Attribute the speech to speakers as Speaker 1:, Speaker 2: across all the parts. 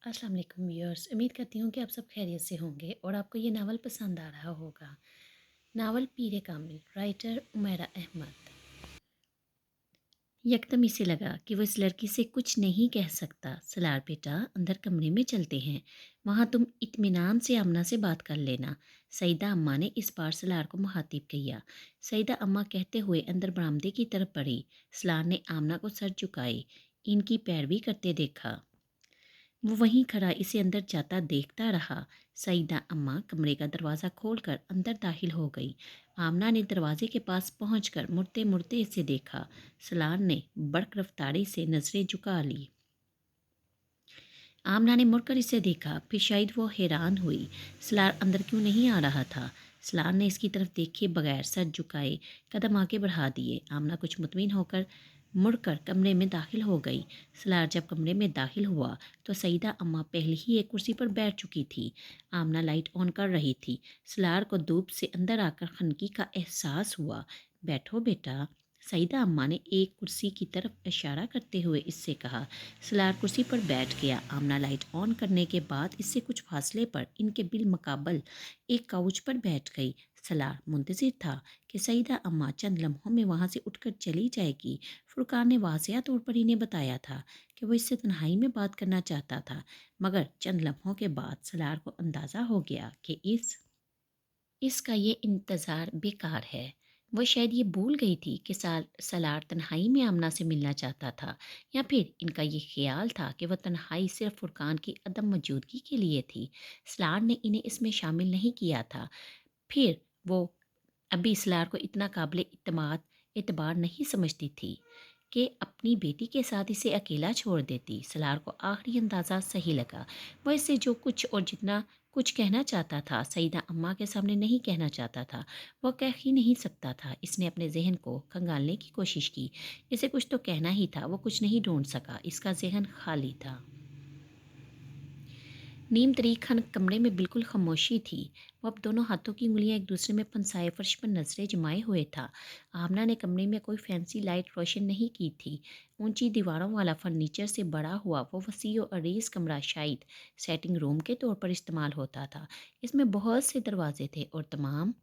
Speaker 1: अस्सलाम वालेकुम व्यूअर्स। उम्मीद करती हूँ कि आप सब खैरियत से होंगे और आपको ये नावल पसंद आ रहा होगा। नावल पीर कामिल, राइटर उमैरा अहमद। यकदम इसे लगा कि वो इस लड़की से कुछ नहीं कह सकता। सलार बेटा, अंदर कमरे में चलते हैं, वहाँ तुम इत्मीनान से आमना से बात कर लेना। सईदा अम्मा ने इस बार सलार को मुखातिब किया। सईदा अम्मा कहते हुए अंदर बरामदे की तरफ बढ़ी। सलार ने आमना को सर झुकाए इनकी पैरवी करते देखा। वो वहीं खड़ा इसे अंदर जाता देखता रहा। सईदा अम्मा कमरे का दरवाज़ा खोलकर अंदर दाखिल हो गई। आमना ने दरवाजे के पास पहुंचकर मुड़ते मुड़ते इसे देखा। सलार ने बड़क रफ्तारी से नज़रें झुका ली। आमना ने मुड़कर इसे देखा, फिर शायद वो हैरान हुई। सलार अंदर क्यों नहीं आ रहा था। सलार ने इसकी तरफ देखे बगैर सर झुकाए कदम आगे बढ़ा दिए। आमना कुछ मुतमिन होकर मुड़कर कमरे में दाखिल हो गई। सलार जब कमरे में दाखिल हुआ तो सईदा अम्मा पहले ही एक कुर्सी पर बैठ चुकी थी। आमना लाइट ऑन कर रही थी। सलार को धूप से अंदर आकर खनकी का एहसास हुआ। बैठो बेटा, सईदा अम्मा ने एक कुर्सी की तरफ इशारा करते हुए इससे कहा। सलार कुर्सी पर बैठ गया। आमना लाइट ऑन करने के बाद इससे कुछ फासले पर इनके बिलमकाबल एक काउच पर बैठ गई। सलार मुंतजिर था कि सईदा अम्मा चंद लम्हों में वहाँ से उठकर चली जाएगी। फुरकान ने वाज़िया तौर पर इन्हें बताया था कि वो इससे तन्हाई में बात करना चाहता था, मगर चंद लम्हों के बाद सलार को अंदाज़ा हो गया कि इसका ये इंतज़ार बेकार है। वो शायद ये भूल गई थी कि सलार तन्हाई में आमना से मिलना चाहता था, या फिर इनका ये ख्याल था कि वह तन्हाई सिर्फ फुरकान की अदम मौजूदगी के लिए थी। सलार ने इन्हें इसमें शामिल नहीं किया था। फिर वो अभी सलार को इतना काबिल इत्तेमाद एतबार नहीं समझती थी कि अपनी बेटी के साथ इसे अकेला छोड़ देती। सलार को आखिरी अंदाज़ा सही लगा। वह इससे जो कुछ और जितना कुछ कहना चाहता था, सईदा अम्मा के सामने नहीं कहना चाहता था। वह कह ही नहीं सकता था। इसने अपने जहन को खंगालने की कोशिश की। इसे कुछ तो कहना ही था। वो कुछ नहीं ढूंढ सका। इसका जहन खाली था। नीम तरीक खान कमरे में बिल्कुल खामोशी थी। वो अब दोनों हाथों की उंगलियां एक दूसरे में फंसाए फर्श पर नजरें जमाए हुए था। आमना ने कमरे में कोई फैंसी लाइट रोशन नहीं की थी। ऊंची दीवारों वाला फर्नीचर से बड़ा हुआ वो वसी और अरीज कमरा शायद सेटिंग रूम के तौर पर इस्तेमाल होता था। इसमें बहुत से दरवाजे थे और तमाम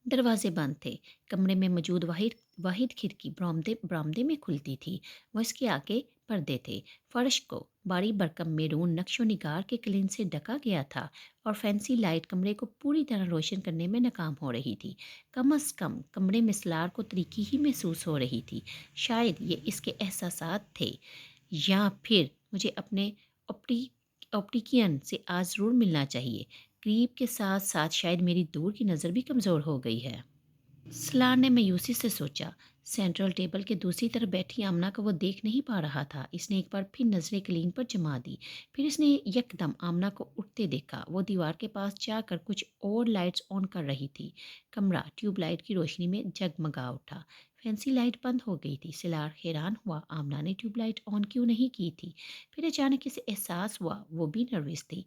Speaker 1: दरवाजे बंद थे। कमरे में मौजूद वाहिद वाहिद खिड़की बरामदे बरामदे में खुलती थी। वह इसके आगे पर्दे थे। फर्श को बारी बरकम मेरून नक्शो निगार के कलीन से ढका गया था और फैंसी लाइट कमरे को पूरी तरह रोशन करने में नाकाम हो रही थी। कम अज़ कम कमरे में सलार को तरीकी ही महसूस हो रही थी। शायद ये इसके एहसासात थे, या फिर मुझे अपने ऑप्टी ऑप्टिकियन से आज ज़रूर मिलना चाहिए। करीब के साथ साथ शायद मेरी दूर की नज़र भी कमज़ोर हो गई है। सलार ने मायूसी से सोचा। सेंट्रल टेबल के दूसरी तरफ बैठी आमना को वो देख नहीं पा रहा था। इसने एक बार फिर नज़रें कलीन पर जमा दी। फिर इसने यकदम आमना को उठते देखा। वो दीवार के पास जाकर कुछ और लाइट्स ऑन कर रही थी। कमरा ट्यूबलाइट की रोशनी में जगमगा उठा। फैंसी लाइट बंद हो गई थी। सलार हैरान हुआ, आमना ने ट्यूबलाइट ऑन क्यों नहीं की थी। फिर अचानक इसे एहसास हुआ वो भी नर्वस थी।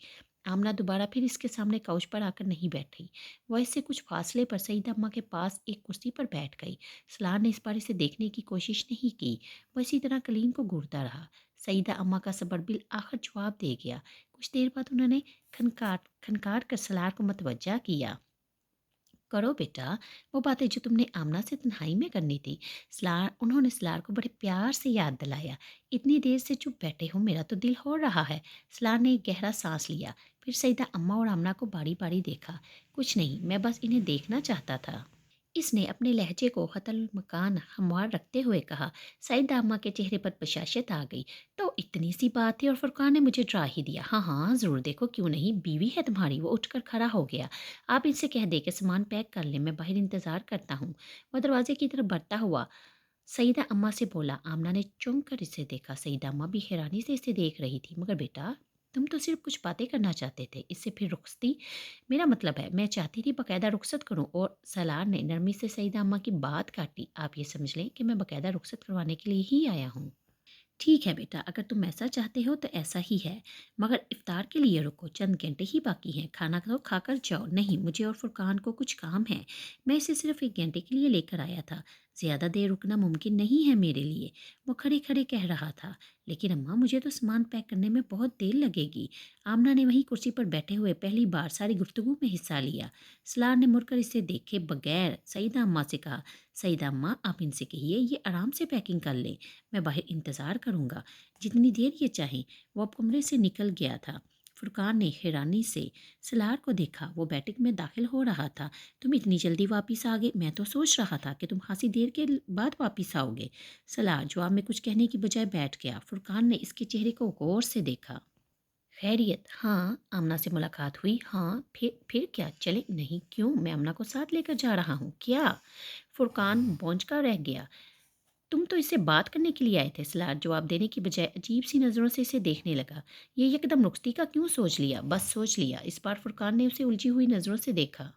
Speaker 1: आमना दोबारा फिर इसके सामने काउच पर आकर नहीं बैठी। वह इससे कुछ फासले पर सईदा अम्मा के पास एक कुर्सी पर बैठ गई। सलार ने इस बार इसे देखने की कोशिश नहीं की। वह इसी तरह कलीन को घूरता रहा। सईदा अम्मा का सबर बिल आखिर जवाब दे गया। कुछ देर बाद उन्होंने खनकार खनकार कर सलार को मतवज्जा किया। करो बेटा, वो बातें जो तुमने आमना से तन्हाई में करनी थी। उन्होंने सलार को बड़े प्यार से याद दिलाया। इतनी देर से चुप बैठे हो, मेरा तो दिल हो रहा है। सलार ने एक गहरा सांस लिया। फिर सईदा अम्मा और आमना को बारी बारी देखा। कुछ नहीं, मैं बस इन्हें देखना चाहता था। इसने अपने लहजे को खतल मकान हमवार रखते हुए कहा। सईदा अम्मा के चेहरे पर बशाशत आ गई। तो इतनी सी बात है और फुरकान ने मुझे डरा ही दिया। हाँ हाँ, ज़रूर देखो, क्यों नहीं, बीवी है तुम्हारी। वो उठकर खड़ा हो गया। आप इनसे कह दे कि सामान पैक कर ले, मैं बाहर इंतज़ार करता हूँ। वह दरवाजे की तरफ बढ़ता हुआ सईदा अम्मा से बोला। आमना ने चौंक कर इसे देखा। सईदा अम्मा भी हैरानी से इसे देख रही थी। मगर बेटा, तुम तो सिर्फ कुछ बातें करना चाहते थे, इससे फिर रुखसती। मेरा मतलब है, मैं चाहती थी बाकायदा रुखसत करूं। और सलार ने नरमी से सईदा अम्मा की बात काटी। आप ये समझ लें कि मैं बाकायदा रुखसत करवाने के लिए ही आया हूँ। ठीक है बेटा, अगर तुम ऐसा चाहते हो तो ऐसा ही है, मगर इफ्तार के लिए रुको, चंद घंटे ही बाकी हैं। खाना तो खाकर जाओ। नहीं, मुझे और फुरकान को कुछ काम है। मैं इसे सिर्फ एक घंटे के लिए लेकर आया था। ज़्यादा देर रुकना मुमकिन नहीं है मेरे लिए, वो खड़े खड़े कह रहा था। लेकिन अम्मा, मुझे तो सामान पैक करने में बहुत देर लगेगी। आमना ने वहीं कुर्सी पर बैठे हुए पहली बार सारी गुफ्तगू में हिस्सा लिया। सलार ने मुड़कर इसे देखे बगैर सईदा अम्मा से कहा, सईदा अम्मा, आप इनसे कहिए ये आराम से पैकिंग कर लें, मैं बाहर इंतज़ार करूँगा, जितनी देर ये चाहें। वो अब कमरे से निकल गया था। फुरकान ने हैरानी से सलार को देखा, वो बैठक में दाखिल हो रहा था। तुम इतनी जल्दी वापस आ गए, मैं तो सोच रहा था कि तुम खासी देर के बाद वापस आओगे। सलार जवाब में कुछ कहने की बजाय बैठ गया। फुरकान ने इसके चेहरे को गौर से देखा। खैरियत? हाँ। आमना से मुलाकात हुई? हाँ। फिर क्या, चले? नहीं। क्यों? मैं आमना को साथ लेकर जा रहा हूँ। क्या? फुरकान बौंझ कर रह गया। तुम तो इससे बात करने के लिए आए थे। सलार जवाब देने की बजाय अजीब सी नज़रों से इसे देखने लगा। ये एकदम रुखसती का क्यों सोच लिया? बस सोच लिया। इस बार फुरकान ने उसे उलझी हुई नज़रों से देखा।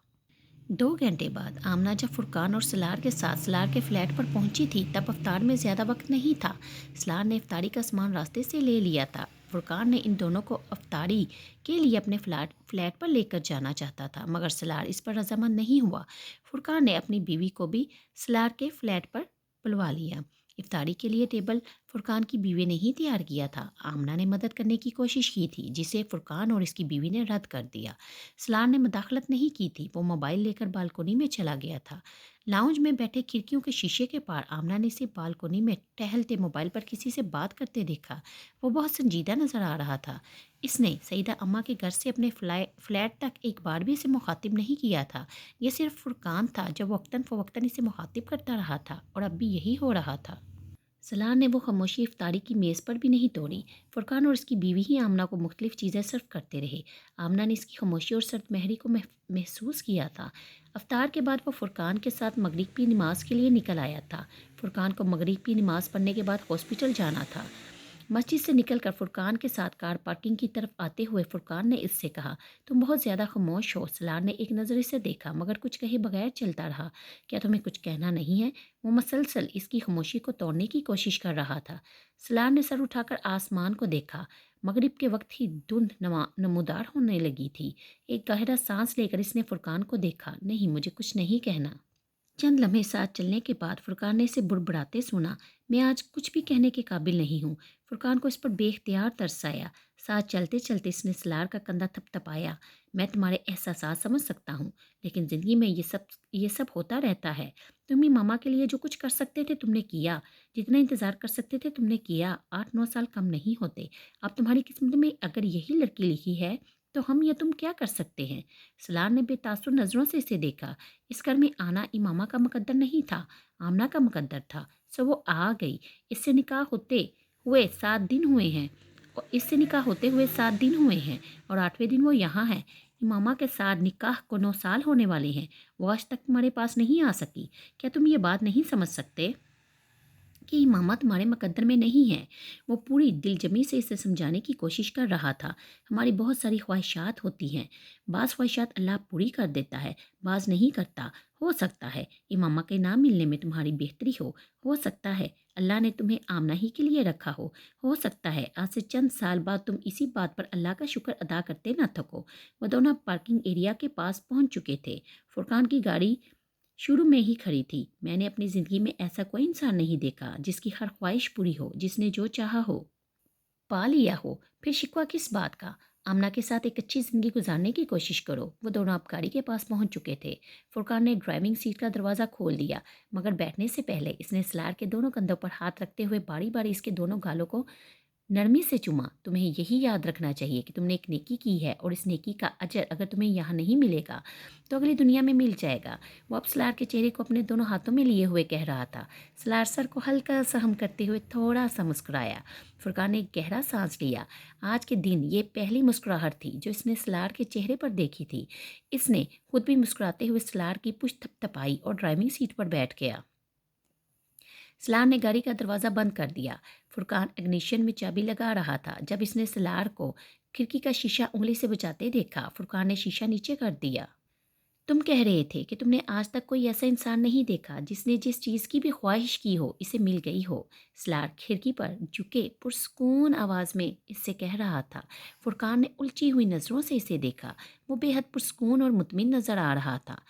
Speaker 1: 2 घंटे बाद आमना जब फुरकान और सलार के साथ सलार के फ्लैट पर पहुंची थी, तब अफ्तार में ज़्यादा वक्त नहीं था। सलार ने इफ्तारी का सामान रास्ते से ले लिया था। फुरकान ने इन दोनों को अफ्तारी के लिए अपने फ्लैट पर लेकर जाना चाहता था, मगर सलार इस पर रजामंद नहीं हुआ। फुरकान ने अपनी बीवी को भी सलार के फ्लैट पर बुलवा लिया। इफ्तारी के लिए टेबल फुरकान की बीवी ने ही तैयार किया था। आमना ने मदद करने की कोशिश की थी, जिसे फुरकान और इसकी बीवी ने रद्द कर दिया। सलार ने मुदाखलत नहीं की थी, वो मोबाइल लेकर बालकोनी में चला गया था। लाउंज में बैठे खिड़कियों के शीशे के पार आमना ने इसे बालकोनी में टहलते मोबाइल पर किसी से बात करते देखा। वो बहुत संजीदा नजर आ रहा था। इसने सईदा अम्मा के घर से अपने फ्लैट तक एक बार भी इसे मुखातिब नहीं किया था। यह सिर्फ फुरकान था जो वक्तन फ़वक्तन इसे मुखातिब करता रहा था, और अब भी यही हो रहा था। सलार ने वो खामोशी इफ्तारी की मेज़ पर भी नहीं तोड़ी। फुरकान और इसकी बीवी ही आमना को मुख्तलिफ चीज़ें सर्व करते रहे। आमना ने इसकी खामोशी और सर्द महरी को महसूस किया था। अफ्तार के बाद वो फुरकान के साथ मगरिब की नमाज के लिए निकल आया था। फुरकान को मगरिब की नमाज पढ़ने के बाद हॉस्पिटल जाना था। मस्जिद से निकलकर फुरकान के साथ कार पार्किंग की तरफ आते हुए फुरकान ने इससे कहा, तुम बहुत ज़्यादा खामोश हो। सलार ने एक नज़र इसे देखा, मगर कुछ कहे बगैर चलता रहा। क्या तुम्हें कुछ कहना नहीं है? वो मसलसल इसकी खामोशी को तोड़ने की कोशिश कर रहा था। सलार ने सर उठाकर आसमान को देखा। मगरिब के वक्त ही धुंध नमूदार होने लगी थी। एक गहरा सांस लेकर इसने फुरकान को देखा। नहीं, मुझे कुछ नहीं कहना। चंद लम्हे साथ चलने के बाद फुरकान ने इसे बुड़बुड़ाते सुना, मैं आज कुछ भी कहने के काबिल नहीं हूँ। फुरकान को इस पर बेख्तियार तरस आया। साथ चलते चलते इसने सलार का कंधा थपथपाया। मैं तुम्हारे एहसासात समझ सकता हूँ, लेकिन ज़िंदगी में ये सब होता रहता है। तुम ही मामा के लिए जो कुछ कर सकते थे तुमने किया, जितना इंतज़ार कर सकते थे तुमने किया। 8-9 साल कम नहीं होते। अब तुम्हारी किस्मत में अगर यही लड़की लिखी है, तो हम या तुम क्या कर सकते हैं? सलार ने बेतासुर नज़रों से इसे देखा। इस घर में आना इमामा का मुकद्दर नहीं था, आमना का मुकद्दर था। सो वो आ गई। इससे निकाह होते हुए 7 दिन हुए हैं और इससे निकाह होते हुए 7 दिन हुए हैं, और 8वें दिन वो यहाँ है। इमामा के साथ निकाह को 9 साल होने वाले हैं। वो आज तक तुम्हारे पास नहीं आ सकी। क्या तुम ये बात नहीं समझ सकते कि इमामा तुम्हारे मुकद्दर में नहीं है? वो पूरी दिलजमी से इसे समझाने की कोशिश कर रहा था। हमारी बहुत सारी ख्वाहिशात होती हैं। बाज़ ख्वाहिशात अल्लाह पूरी कर देता है, बाज़ नहीं करता। हो सकता है इमामा के नाम मिलने में तुम्हारी बेहतरी हो सकता है अल्लाह ने तुम्हें आमना ही के लिए रखा हो सकता है आज से चंद साल बाद तुम इसी बात पर अल्लाह का शुक्र अदा करते न थको। वो दोनों पार्किंग एरिया के पास पहुंच चुके थे। फुरकान की गाड़ी शुरू में ही खड़ी थी। मैंने अपनी ज़िंदगी में ऐसा कोई इंसान नहीं देखा जिसकी हर ख्वाहिश पूरी हो, जिसने जो चाहा हो पा लिया हो। फिर शिकवा किस बात का? आमना के साथ एक अच्छी ज़िंदगी गुजारने की कोशिश करो। वो दोनों अब गाड़ी के पास पहुंच चुके थे। फुरकान ने ड्राइविंग सीट का दरवाज़ा खोल दिया, मगर बैठने से पहले इसने सलार के दोनों कंधों पर हाथ रखते हुए बारी बारी इसके दोनों गालों को नरमी से चूमा। तुम्हें यही याद रखना चाहिए कि तुमने एक नेकी की है, और इस नेकी का अजर अगर तुम्हें यहाँ नहीं मिलेगा तो अगली दुनिया में मिल जाएगा। वो अब सलार के चेहरे को अपने दोनों हाथों में लिए हुए कह रहा था। सलार सर को हल्का सहम करते हुए थोड़ा सा मुस्कुराया। फुरकान ने एक गहरा सांस लिया। आज के दिन ये पहली मुस्कुराहट थी जो इसने सलार के चेहरे पर देखी थी। इसने खुद भी मुस्कुराते हुए सलार की पुश्त थपथपाई और ड्राइविंग सीट पर बैठ गया। सलार ने गाड़ी का दरवाज़ा बंद कर दिया। फुरकान इग्निशन में चाबी लगा रहा था जब इसने सलार को खिड़की का शीशा उंगली से बचाते देखा। फुरकान ने शीशा नीचे कर दिया। तुम कह रहे थे कि तुमने आज तक कोई ऐसा इंसान नहीं देखा जिसने जिस चीज़ की भी ख्वाहिश की हो इसे मिल गई हो। सलार खिड़की पर झुके पुरस्कून आवाज़ में इससे कह रहा था। फुरकान ने उलझी हुई नज़रों से इसे देखा। वो बेहद पुरस्कून और मुतमिन नज़र आ रहा था।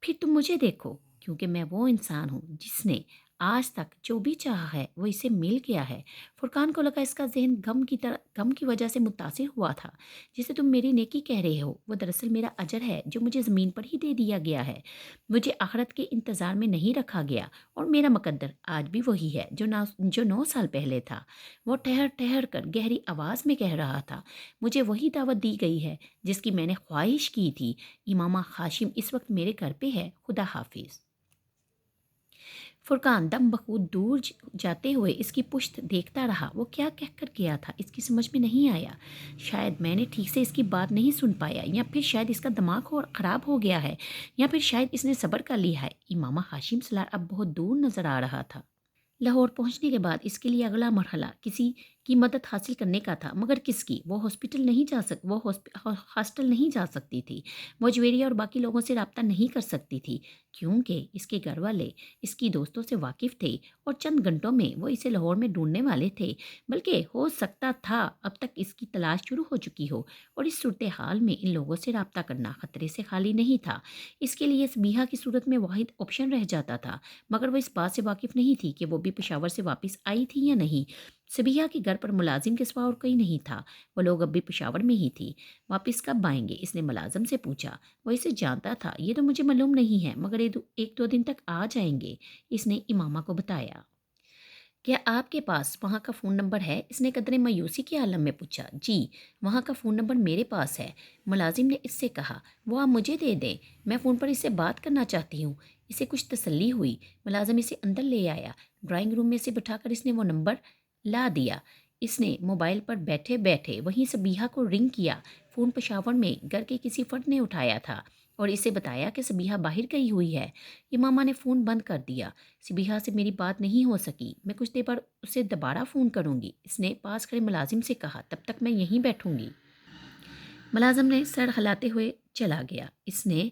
Speaker 1: फिर तुम मुझे देखो, کیونکہ میں وہ انسان ہوں جس نے آج تک جو بھی چاہا ہے وہ اسے مل گیا ہے۔ فرقان کو لگا اس کا ذہن غم کی وجہ سے متاثر ہوا تھا۔ جسے تم میری نیکی کہہ رہے ہو وہ دراصل میرا اجر ہے جو مجھے زمین پر ہی دے دیا گیا ہے۔ مجھے آخرت کے انتظار میں نہیں رکھا گیا، اور میرا مقدر آج بھی وہی ہے جو 9 سال پہلے تھا۔ وہ ٹھہر ٹھہر کر گہری آواز میں کہہ رہا تھا، مجھے وہی دعوت دی گئی ہے جس کی میں نے خواہش کی تھی۔ امامہ ہاشم اس وقت میرے گھر پہ ہے، خدا حافظ۔ فرقان دم بخود دور جاتے ہوئے اس کی پشت دیکھتا رہا۔ وہ کیا کہہ کر گیا تھا اس کی سمجھ میں نہیں آیا۔ شاید میں نے ٹھیک سے اس کی بات نہیں سن پایا، یا پھر شاید اس کا دماغ خراب ہو گیا ہے، یا پھر شاید اس نے صبر کر لیا ہے۔ امامہ ہاشم سالار اب بہت دور نظر آ رہا تھا۔ لاہور پہنچنے کے بعد اس کے لیے اگلا مرحلہ کسی کی مدد حاصل کرنے کا تھا، مگر کس کی؟ وہ ہاسٹل نہیں جا سکتی تھی۔ وہ جویریہ اور باقی لوگوں سے رابطہ نہیں کر سکتی تھی، کیونکہ اس کے گھر والے اس کی دوستوں سے واقف تھے اور چند گھنٹوں میں وہ اسے لاہور میں ڈھونڈنے والے تھے، بلکہ ہو سکتا تھا اب تک اس کی تلاش شروع ہو چکی ہو۔ اور اس صورتحال میں ان لوگوں سے رابطہ کرنا خطرے سے خالی نہیں تھا۔ اس کے لیے سبیحہ کی صورت میں واحد آپشن رہ جاتا تھا، مگر وہ اس بات سے واقف نہیں تھی کہ وہ بھی پشاور سے واپس آئی تھی یا نہیں۔ سبیحہ کے گھر پر ملازم کے سوا اور کوئی نہیں تھا، وہ لوگ اب بھی پشاور میں ہی تھی۔ واپس کب آئیں گے؟ اس نے ملازم سے پوچھا۔ وہ اسے جانتا تھا، یہ تو مجھے معلوم نہیں ہے، مگر 1-2 دن تک آ جائیں گے، اس نے امامہ کو بتایا۔ کیا آپ کے پاس وہاں کا فون نمبر ہے؟ اس نے قدرے مایوسی کے عالم میں پوچھا۔ جی، وہاں کا فون نمبر میرے پاس ہے، ملازم نے اس سے کہا۔ وہ آپ مجھے دے دیں، میں فون پر اس سے بات کرنا چاہتی ہوں۔ اسے کچھ تسلی ہوئی۔ ملازم اسے اندر لے آیا۔ ڈرائنگ روم میں سے بٹھا کر اس نے وہ نمبر لا دیا۔ اس نے موبائل پر بیٹھے بیٹھے وہیں سبیحہ کو رنگ کیا۔ فون پشاور میں گھر کے کسی فرد نے اٹھایا تھا اور اسے بتایا کہ سبیحہ باہر گئی ہوئی ہے۔ امامہ نے فون بند کر دیا۔ سبیحہ سے میری بات نہیں ہو سکی، میں کچھ دیر بعد اسے دوبارہ فون کروں گی، اس نے پاس کھڑے ملازم سے کہا، تب تک میں یہیں بیٹھوں گی۔ ملازم نے سر ہلاتے ہوئے چلا گیا۔ اس نے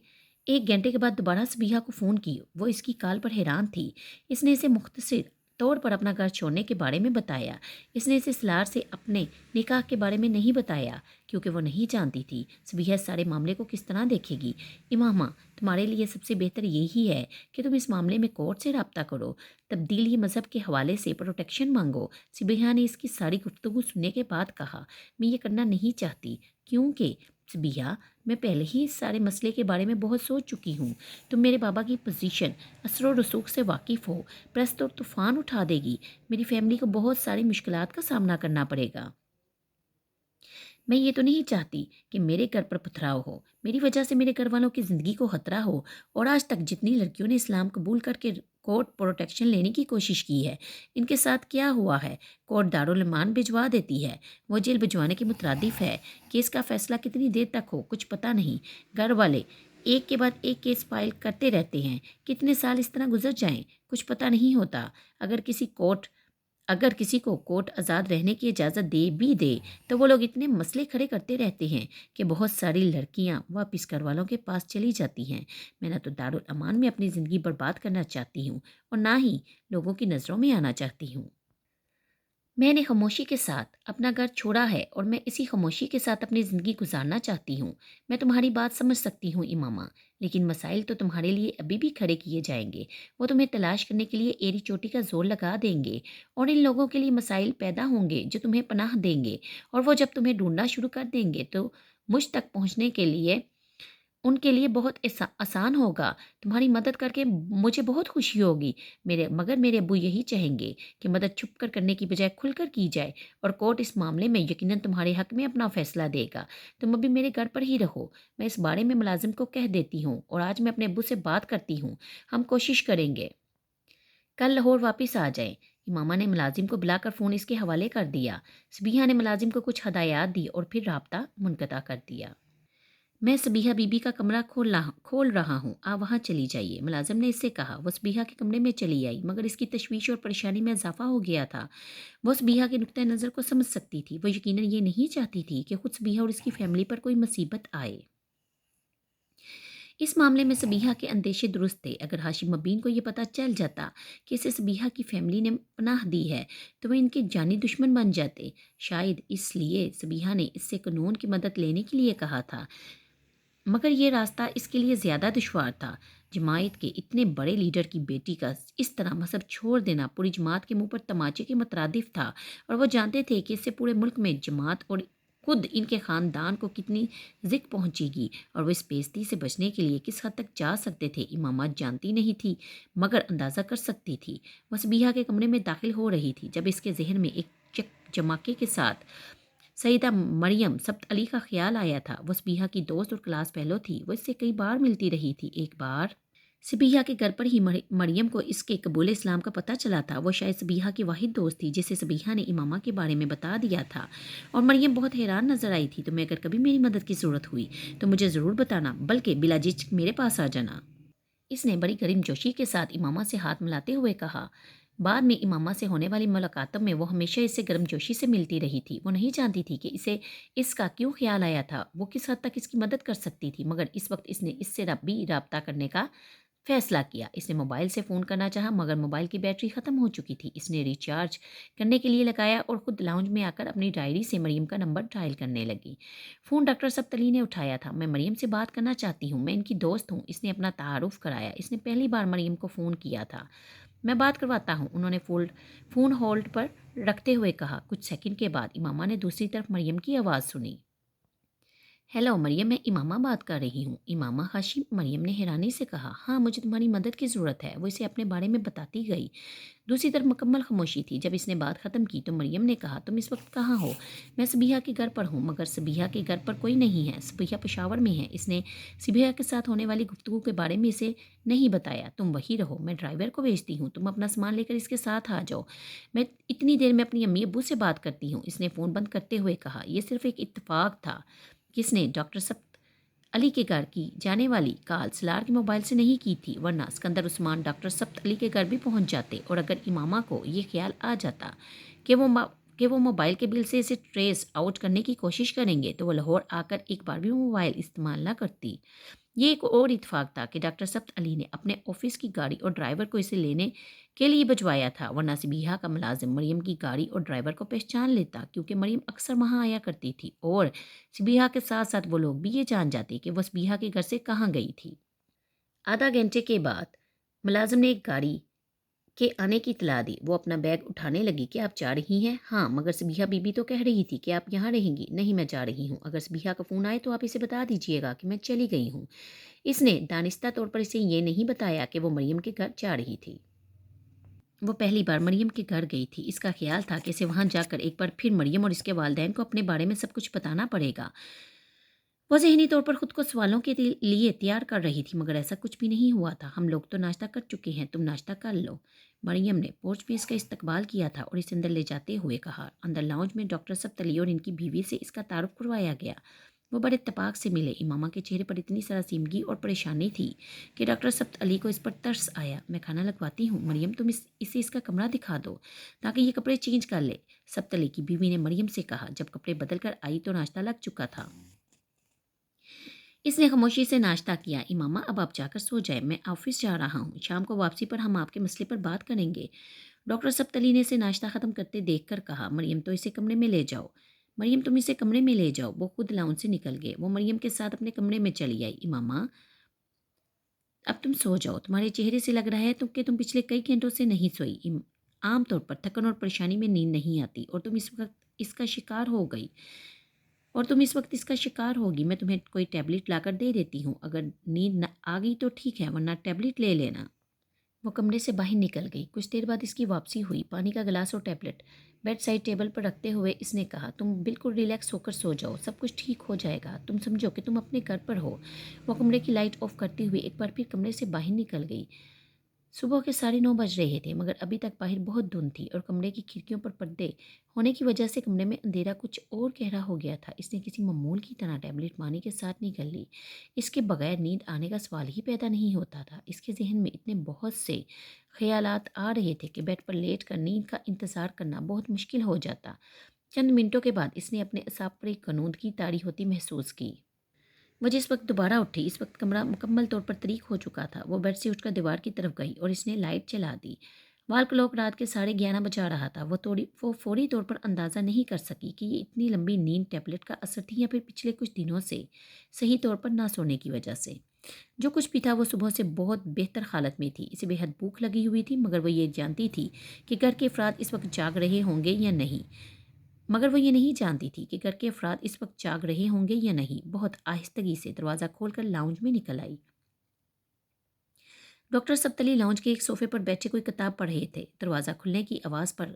Speaker 1: 1 گھنٹے کے بعد دوبارہ سبیحہ کو فون کی۔ وہ اس کی کال پر حیران تھی۔ اس نے اسے مختصر طور پر اپنا گھر چھوڑنے کے بارے میں بتایا۔ اس نے اسے سالار سے اپنے نکاح کے بارے میں نہیں بتایا، کیونکہ وہ نہیں جانتی تھی سبیحہ اس سارے معاملے کو کس طرح دیکھے گی۔ امامہ، تمہارے لیے سب سے بہتر یہی ہے کہ تم اس معاملے میں کورٹ سے رابطہ کرو، تبدیلی مذہب کے حوالے سے پروٹیکشن مانگو۔ سبیحہ نے اس کی ساری گفتگو سننے کے بعد کہا، میں یہ کرنا نہیں چاہتی، کیونکہ سبیحہ، میں پہلے ہی اس سارے مسئلے کے بارے میں بہت سوچ چکی ہوں۔ تم میرے بابا کی پوزیشن، اثر و رسوخ سے واقف ہو، پرست اور طوفان اٹھا دے گی۔ میری فیملی کو بہت ساری مشکلات کا سامنا کرنا پڑے گا۔ میں یہ تو نہیں چاہتی کہ میرے گھر پر پتھراؤ ہو، میری وجہ سے میرے گھر والوں کی زندگی کو خطرہ ہو، اور آج تک جتنی لڑکیوں نے اسلام قبول کر کے کورٹ پروٹیکشن لینے کی کوشش کی ہے، ان کے ساتھ کیا ہوا ہے؟ کورٹ دارالمان بھجوا دیتی ہے، وہ جیل بھجوانے کے مترادف ہے۔ کیس کا فیصلہ کتنی دیر تک ہو کچھ پتہ نہیں۔ گھر والے ایک کے بعد ایک کیس فائل کرتے رہتے ہیں، کتنے سال اس طرح گزر جائیں کچھ پتہ نہیں ہوتا۔ اگر کسی کو کورٹ آزاد رہنے کی اجازت دے بھی دے تو وہ لوگ اتنے مسئلے کھڑے کرتے رہتے ہیں کہ بہت ساری لڑکیاں واپس گھر والوں کے پاس چلی جاتی ہیں۔ میں نہ تو دارالامان میں اپنی زندگی برباد کرنا چاہتی ہوں، اور نہ ہی لوگوں کی نظروں میں آنا چاہتی ہوں۔ میں نے خاموشی کے ساتھ اپنا گھر چھوڑا ہے، اور میں اسی خاموشی کے ساتھ اپنی زندگی گزارنا چاہتی ہوں۔ میں تمہاری بات سمجھ سکتی ہوں امامہ، لیکن مسائل تو تمہارے لیے ابھی بھی کھڑے کیے جائیں گے۔ وہ تمہیں تلاش کرنے کے لیے ایری چوٹی کا زور لگا دیں گے، اور ان لوگوں کے لیے مسائل پیدا ہوں گے جو تمہیں پناہ دیں گے، اور وہ جب تمہیں ڈھونڈنا شروع کر دیں گے تو مجھ تک پہنچنے کے لیے ان کے لیے بہت آسان ہوگا۔ تمہاری مدد کر کے مجھے بہت خوشی ہوگی، مگر میرے ابو یہی چاہیں گے کہ مدد چھپ کر کرنے کی بجائے کھل کر کی جائے، اور کورٹ اس معاملے میں یقیناً تمہارے حق میں اپنا فیصلہ دے گا۔ تم ابھی میرے گھر پر ہی رہو، میں اس بارے میں ملازم کو کہہ دیتی ہوں، اور آج میں اپنے ابو سے بات کرتی ہوں، ہم کوشش کریں گے کل لاہور واپس آ جائیں۔ امامہ نے ملازم کو بلا کر فون اس کے حوالے کر دیا۔ سبیحہ نے ملازم کو کچھ ہدایات دی اور پھر رابطہ منقطع کر دیا۔ میں سبیحہ بی بی کا کمرہ کھول رہا ہوں، آپ وہاں چلی جائیے، ملازم نے اس سے کہا۔ وہ سبیحہ کے کمرے میں چلی آئی، مگر اس کی تشویش اور پریشانی میں اضافہ ہو گیا تھا۔ وہ سبیحہ کے نقطۂ نظر کو سمجھ سکتی تھی۔ وہ یقیناً یہ نہیں چاہتی تھی کہ خود سبیحہ اور اس کی فیملی پر کوئی مصیبت آئے۔ اس معاملے میں سبیحہ کے اندیشے درست تھے۔ اگر ہاشم مبین کو یہ پتہ چل جاتا کہ اسے سبیحہ کی فیملی نے پناہ دی ہے تو وہ ان کے جانی دشمن بن جاتے۔ شاید اس لیے سبیحہ نے اس سے قانون کی مدد لینے کے لیے کہا تھا۔ مگر یہ راستہ اس کے لیے زیادہ دشوار تھا۔ جماعت کے اتنے بڑے لیڈر کی بیٹی کا اس طرح مذہب چھوڑ دینا پوری جماعت کے منہ پر تماچے کے مترادف تھا، اور وہ جانتے تھے کہ اس سے پورے ملک میں جماعت اور خود ان کے خاندان کو کتنی ذک پہنچے گی، اور وہ اس بےعزتی سے بچنے کے لیے کس حد تک جا سکتے تھے امامہ جانتی نہیں تھی، مگر اندازہ کر سکتی تھی۔ وہ صبیحہ کے کمرے میں داخل ہو رہی تھی جب اس کے ذہن میں ایک جماکے کے ساتھ سیدہ مریم سبت علی کا خیال آیا تھا۔ وہ صبیحہ کی دوست اور کلاس فیلو تھی، وہ اس سے کئی بار ملتی رہی تھی۔ ایک بار صبیحہ کے گھر پر ہی مریم کو اس کے قبول اسلام کا پتہ چلا تھا۔ وہ شاید صبیحہ کی واحد دوست تھی جسے صبیحہ نے امامہ کے بارے میں بتا دیا تھا، اور مریم بہت حیران نظر آئی تھی۔ تمہیں اگر کبھی میری مدد کی ضرورت ہوئی تو مجھے ضرور بتانا، بلکہ بلا جھجک میرے پاس آ جانا۔ اس نے بڑی گرم جوشی کے ساتھ امامہ سے ہاتھ ملاتے ہوئے کہا۔ بعد میں امامہ سے ہونے والی ملاقاتوں میں وہ ہمیشہ اس سے گرم جوشی سے ملتی رہی تھی۔ وہ نہیں جانتی تھی کہ اسے اس کا کیوں خیال آیا تھا، وہ کس حد تک اس کی مدد کر سکتی تھی، مگر اس وقت اس نے اس سے بھی رابطہ کرنے کا فیصلہ کیا۔ اس نے موبائل سے فون کرنا چاہا، مگر موبائل کی بیٹری ختم ہو چکی تھی۔ اس نے ریچارج کرنے کے لیے لگایا اور خود لاؤنج میں آ کر اپنی ڈائری سے مریم کا نمبر ڈائل کرنے لگی۔ فون ڈاکٹر سبت علی نے اٹھایا تھا۔ میں مریم سے بات کرنا چاہتی ہوں، میں ان کی دوست ہوں۔ اس نے اپنا تعارف کرایا۔ اس نے پہلی بار مریم کو فون کیا تھا۔ میں بات کرواتا ہوں، انہوں نے فون ہولڈ پر رکھتے ہوئے کہا۔ کچھ سیکنڈ کے بعد امامہ نے دوسری طرف مریم کی آواز سنی۔ ہیلو مریم، میں امامہ بات کر رہی ہوں۔ امامہ ہاشم، مریم نے حیرانی سے کہا۔ ہاں، مجھے تمہاری مدد کی ضرورت ہے۔ وہ اسے اپنے بارے میں بتاتی گئی۔ دوسری طرف مکمل خاموشی تھی۔ جب اس نے بات ختم کی تو مریم نے کہا، تم اس وقت کہاں ہو؟ میں صبیحہ کے گھر پر ہوں، مگر صبیحہ کے گھر پر کوئی نہیں ہے۔ صبیحہ پشاور میں ہے۔ اس نے صبیحہ کے ساتھ ہونے والی گفتگو کے بارے میں اسے نہیں بتایا۔ تم وہی رہو، میں ڈرائیور کو بھیجتی ہوں، تم اپنا سامان لے کر اس کے ساتھ آ جاؤ۔ میں اتنی دیر میں اپنی امی ابو سے بات کرتی ہوں، اس نے فون بند کرتے ہوئے کہا۔ یہ صرف ایک اتفاق تھا کہ اس نے ڈاکٹر سبت علی کے گھر کی جانے والی کال سلار کے موبائل سے نہیں کی تھی، ورنہ اسکندر عثمان ڈاکٹر سبت علی کے گھر بھی پہنچ جاتے، اور اگر امامہ کو یہ خیال آ جاتا کہ وہ موبائل کے بل سے اسے ٹریس آؤٹ کرنے کی کوشش کریں گے تو وہ لاہور آ کر ایک بار بھی موبائل استعمال نہ کرتی۔ یہ ایک اور اتفاق تھا کہ ڈاکٹر سبت علی نے اپنے آفس کی گاڑی اور ڈرائیور کو اسے لینے کے لیے بھجوایا تھا، ورنہ صبیحہ کا ملازم مریم کی گاڑی اور ڈرائیور کو پہچان لیتا، کیونکہ مریم اکثر وہاں آیا کرتی تھی، اور صبیحہ کے ساتھ ساتھ وہ لوگ بھی یہ جان جاتے کہ وہ صبیحہ کے گھر سے کہاں گئی تھی۔ آدھا گھنٹے کے بعد ملازم نے ایک گاڑی کے آنے کی اطلاع دی۔ وہ اپنا بیگ اٹھانے لگی۔ کہ آپ جا رہی ہیں؟ ہاں، مگر صبیحہ بی بی تو کہہ رہی تھی کہ آپ یہاں رہیں گی۔ نہیں، میں جا رہی ہوں۔ اگر صبیحہ کا فون آئے تو آپ اسے بتا دیجیے گا کہ میں چلی گئی ہوں۔ اس نے دانستہ طور پر اسے یہ نہیں بتایا کہ وہ مریم کے گھر جا رہی تھی۔ وہ پہلی بار مریم کے گھر گئی تھی۔ اس کا خیال تھا کہ اسے وہاں جا کر ایک بار پھر مریم اور اس کے والدین کو اپنے بارے میں سب کچھ بتانا پڑے گا۔ وہ ذہنی طور پر خود کو سوالوں کے لیے تیار کر رہی تھی، مگر ایسا کچھ بھی نہیں ہوا تھا۔ ہم لوگ تو ناشتہ کر چکے ہیں، تم ناشتہ کر لو۔ مریم نے پورچ میں اس کا استقبال کیا تھا اور اسے اندر لے جاتے ہوئے کہا۔ اندر لاؤنج میں ڈاکٹر سبت علی اور ان کی بیوی سے اس کا تعارف کروایا گیا۔ وہ بڑے اتفاق سے ملے۔ امامہ کے چہرے پر اتنی سراسیمگی اور پریشانی تھی کہ ڈاکٹر سبت علی کو اس پر ترس آیا۔ میں کھانا لگواتی ہوں، مریم تم اسے اس کا کمرہ دکھا دو تاکہ یہ کپڑے چینج کر لے، سبت علی کی بیوی نے مریم سے کہا۔ جب کپڑے بدل کر آئی تو ناشتہ لگ چکا تھا۔ اس نے خاموشی سے ناشتہ کیا۔ امامہ، اب آپ جا کر سو جائیں، میں آفس جا رہا ہوں، شام کو واپسی پر ہم آپ کے مسئلے پر بات کریں گے۔ ڈاکٹر سبت علی نے اسے ناشتہ ختم کرتے دیکھ کر کہا۔ مریم تو اسے کمرے میں لے جاؤ۔ مریم تم اسے کمرے میں لے جاؤ۔ وہ خود لاؤنج سے نکل گئے۔ وہ مریم کے ساتھ اپنے کمرے میں چلی آئی۔ امامہ، اب تم سو جاؤ، تمہارے چہرے سے لگ رہا ہے کہ تم پچھلے کئی گھنٹوں سے نہیں سوئی۔ عام طور پر تھکن اور پریشانی میں نیند نہیں آتی، اور تم اس وقت اس کا شکار ہوگی۔ میں تمہیں کوئی ٹیبلٹ لا کر دے دیتی ہوں، اگر نیند نہ آ گئی تو ٹھیک ہے، ورنہ ٹیبلٹ لے لینا۔ وہ کمرے سے باہر نکل گئی۔ کچھ دیر بعد اس کی واپسی ہوئی۔ پانی کا گلاس اور ٹیبلٹ بیڈ سائڈ ٹیبل پر رکھتے ہوئے اس نے کہا۔ تم بالکل ریلیکس ہو کر سو جاؤ، سب کچھ ٹھیک ہو جائے گا، تم سمجھو کہ تم اپنے گھر پر ہو۔ وہ کمرے کی لائٹ آف کرتی ہوئی ایک بار پھر کمرے سے باہر نکل گئی۔ صبح کے 9:30 بج رہے تھے، مگر ابھی تک باہر بہت دھند تھی، اور کمرے کی کھڑکیوں پر پردے ہونے کی وجہ سے کمرے میں اندھیرا کچھ اور گہرا ہو گیا تھا۔ اس نے کسی معمول کی طرح ٹیبلٹ پانی کے ساتھ نگل لی۔ اس کے بغیر نیند آنے کا سوال ہی پیدا نہیں ہوتا تھا۔ اس کے ذہن میں اتنے بہت سے خیالات آ رہے تھے کہ بیڈ پر لیٹ کر نیند کا انتظار کرنا بہت مشکل ہو جاتا۔ چند منٹوں کے بعد اس نے اپنے اعصاب پر ایک غنودگی طاری ہوتی محسوس کی۔ وہ جس وقت دوبارہ اٹھی، اس وقت کمرہ مکمل طور پر تاریک ہو چکا تھا۔ وہ بیڈ سے اٹھ کر دیوار کی طرف گئی اور اس نے لائٹ جلا دی۔ वाल क्लॉक रात के 11:30 बजा रहा था। वो फौरी तौर पर अंदाज़ा नहीं कर सकी कि ये इतनी लंबी नींद टैबलेट का असर थी या फिर पिछले कुछ दिनों से सही तौर पर ना सोने की वजह से। जो कुछ भी था वो सुबह से बहुत बेहतर हालत में थी। इसे बेहद भूख लगी हुई थी, मगर वो ये जानती थी कि घर के अफराद इस वक्त जाग रहे होंगे या नहीं। मगर वो ये नहीं जानती थी कि घर के अफराद इस वक्त जाग रहे होंगे या नहीं। बहुत आहिस्तगी से दरवाज़ा खोलकर लाउंज में निकल आई। डॉक्टर सप्तली लाउंज के एक सोफे पर बैठे कोई किताब पढ़ रहे थे। दरवाज़ा खुलने की आवाज़ पर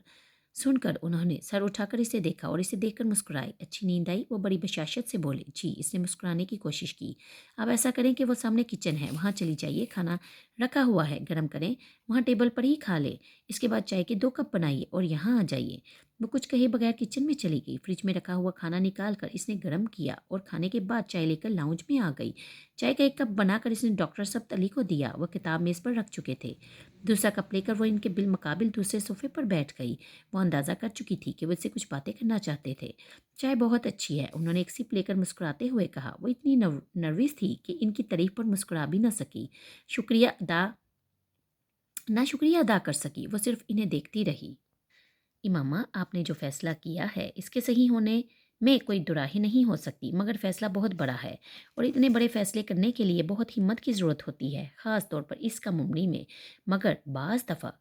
Speaker 1: सुनकर उन्होंने सर उठाकर इसे देखा और इसे देखकर मुस्कुराए। अच्छी नींद आई? वो बड़ी बशाशत से बोले। जी। इसने मुस्कुराने की कोशिश की। अब ऐसा करें कि वो सामने किचन है, वहाँ चली जाइए। खाना रखा हुआ है, गर्म करें। वहाँ टेबल पर ही खा ले। इसके बाद चाय के 2 कप बनाइए और यहाँ आ जाइए। वो कुछ कहे बगैर किचन में चली गई। फ्रिज में रखा हुआ खाना निकाल कर इसने गर्म किया और खाने के बाद चाय लेकर लाउंज में आ गई। चाय का 1 कप बनाकर इसने डॉक्टर सब्त अली को दिया। वह किताब मेज़ पर रख चुके थे। दूसरा कप लेकर वो इनके बिल मुकाबिल दूसरे सोफे पर बैठ गई। वो अंदाज़ा कर चुकी थी कि वो इससे कुछ बातें करना चाहते थे। चाय बहुत अच्छी है, उन्होंने एक सिप लेकर मुस्कुराते हुए कहा। वो इतनी नर्वस थी कि इनकी तारीफ पर मुस्कुरा भी न सकी। शुक्रिया अदा ना शुक्रिया अदा कर सकी। वो सिर्फ इन्हें देखती रही। इमामा, आपने जो फैसला किया है इसके सही होने में कोई दुराही नहीं हो सकती, मगर फैसला बहुत बड़ा है और इतने बड़े फैसले करने के लिए बहुत हिम्मत की ज़रूरत होती है, ख़ास तौर पर इस कम उम्री में। मगर बाज़ दफ़ा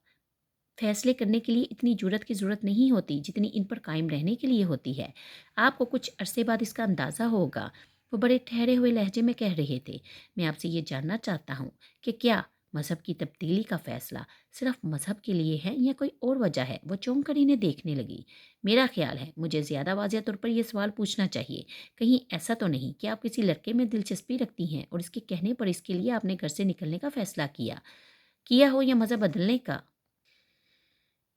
Speaker 1: फैसले करने के लिए इतनी जुर्रत की ज़रूरत नहीं होती जितनी इन पर कायम रहने के लिए होती है। आपको कुछ अरसे बाद इसका अंदाज़ा होगा। वो बड़े ठहरे हुए लहजे में कह रहे थे। मैं आपसे ये जानना चाहता हूँ कि क्या मज़हब की तब्दीली का फ़ैसला सिर्फ मज़हब के लिए है या कोई और वजह है? वो चौंक कर इन्हें देखने लगी। मेरा ख्याल है मुझे ज़्यादा वाज़ेह तौर पर यह सवाल पूछना चाहिए। कहीं ऐसा तो नहीं कि आप किसी लड़के में दिलचस्पी रखती हैं और इसके कहने पर इसके लिए आपने घर से निकलने का फ़ैसला किया किया हो या मज़हब बदलने का?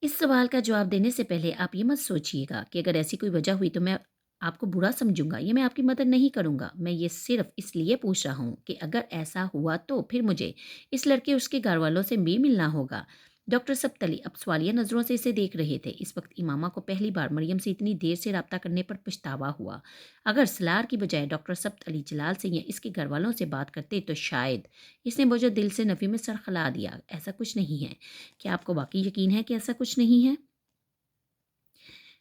Speaker 1: इस सवाल का जवाब देने से पहले आप ये मत सोचिएगा कि अगर ऐसी कोई वजह हुई तो मैं आपको बुरा समझूंगा। ये मैं आपकी मदद नहीं करूंगा। मैं ये सिर्फ इसलिए पूछ रहा हूँ कि अगर ऐसा हुआ तो फिर मुझे इस लड़के उसके घर वालों से भी मिलना होगा। डॉक्टर सप्तली अब सवालिया नज़रों से इसे देख रहे थे। इस वक्त इमामा को पहली बार मरियम से इतनी देर से रब्ता करने पर पछतावा हुआ। अगर सलार की बजाय डॉक्टर सप्त अली जलाल से या इसके घर वालों से बात करते तो शायद। इसने बोझो दिल से नफ़ी में सर खला दिया। ऐसा कुछ नहीं है। क्या आपको वाकई यकीन है कि ऐसा कुछ नहीं है?